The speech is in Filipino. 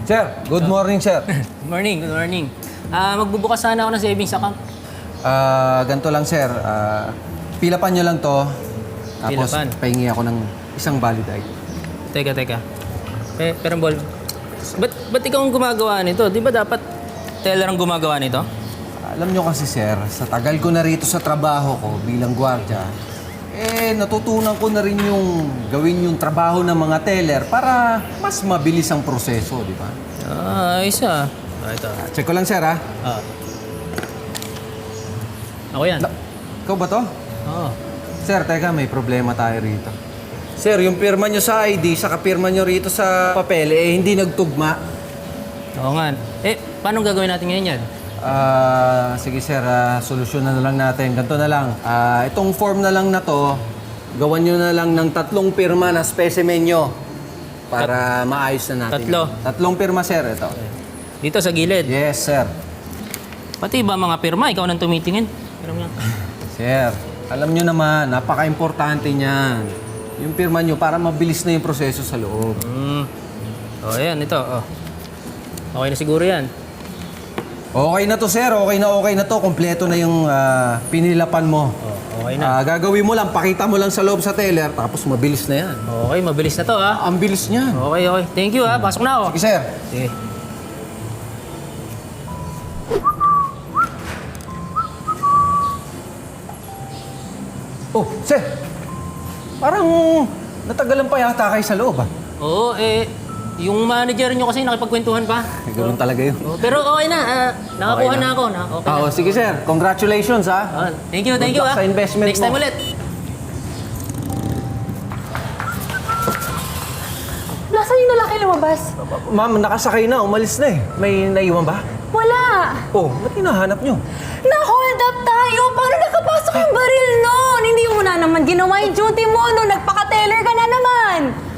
Sir, good morning, sir. Good morning. Magbubukas sana ako ng savings account. Ganito lang, sir. Pilapan nyo lang to. Tapos, Pilapan? pahingi ako ng isang valid ID. Teka. Perambol, ba't ikaw ang gumagawa nito? Di ba dapat teller ang gumagawa nito? Alam nyo kasi, sir, sa tagal ko na rito sa trabaho ko bilang gwardiya, natutunan ko na rin yung gawin yung trabaho ng mga teller para mas mabilis ang proseso, di ba? Ayos ah. Ito. Check ko lang, sir, ha? Ako yan. Ikaw ba to? Oo. Sir, teka, may problema tayo rito. Sir, yung pirma nyo sa ID, saka pirma nyo rito sa papel, hindi nagtugma. Oo nga. Paano gagawin natin ngayon yan? Sige sir, solusyonan na lang natin. Ganito na lang. Itong form na lang na to, gawan nyo na lang ng 3 pirma na specimen nyo para maayos na natin. 3? 3 pirma, sir, ito. Dito sa gilid. Yes, sir. Pati ba mga pirma, ikaw nang tumitingin? Pero nga. Sir, alam nyo naman, napaka-importante niyan. Yung pirma nyo para mabilis na yung proseso sa loob. Ayan, ito. Okay na siguro yan. Okay na to, sir. Okay na to. Kompleto na yung pinilapan mo. Okay na. Gagawin mo lang, pakita mo lang sa loob sa teller, tapos mabilis na yan. Okay, mabilis na to Ang bilis niyan. Okay. Thank you pasok na ako. Sige, sir. Sige. Oh, sir. Parang natagalan pa yata kayo sa loob, Oo, yung manager nyo kasi nakipagkwentuhan pa. Ganoon talaga yun. Pero okay na. Nakakuha Okay na. na ako. Okay na. Sige, sir. Congratulations, ha. Thank you Good luck sa investment Next time mo. ulit. Nasaan yung lalaki lumabas? Ma'am, nakasakay na. Umalis na eh. May naiwan ba? Wala! Oh, ba't hinahanap nyo? Na-hold up tayo! Paano nakapasok yung baril nun? Hindi mo na naman ginawa yung duty mo no? Nagpaka-teller ka na naman!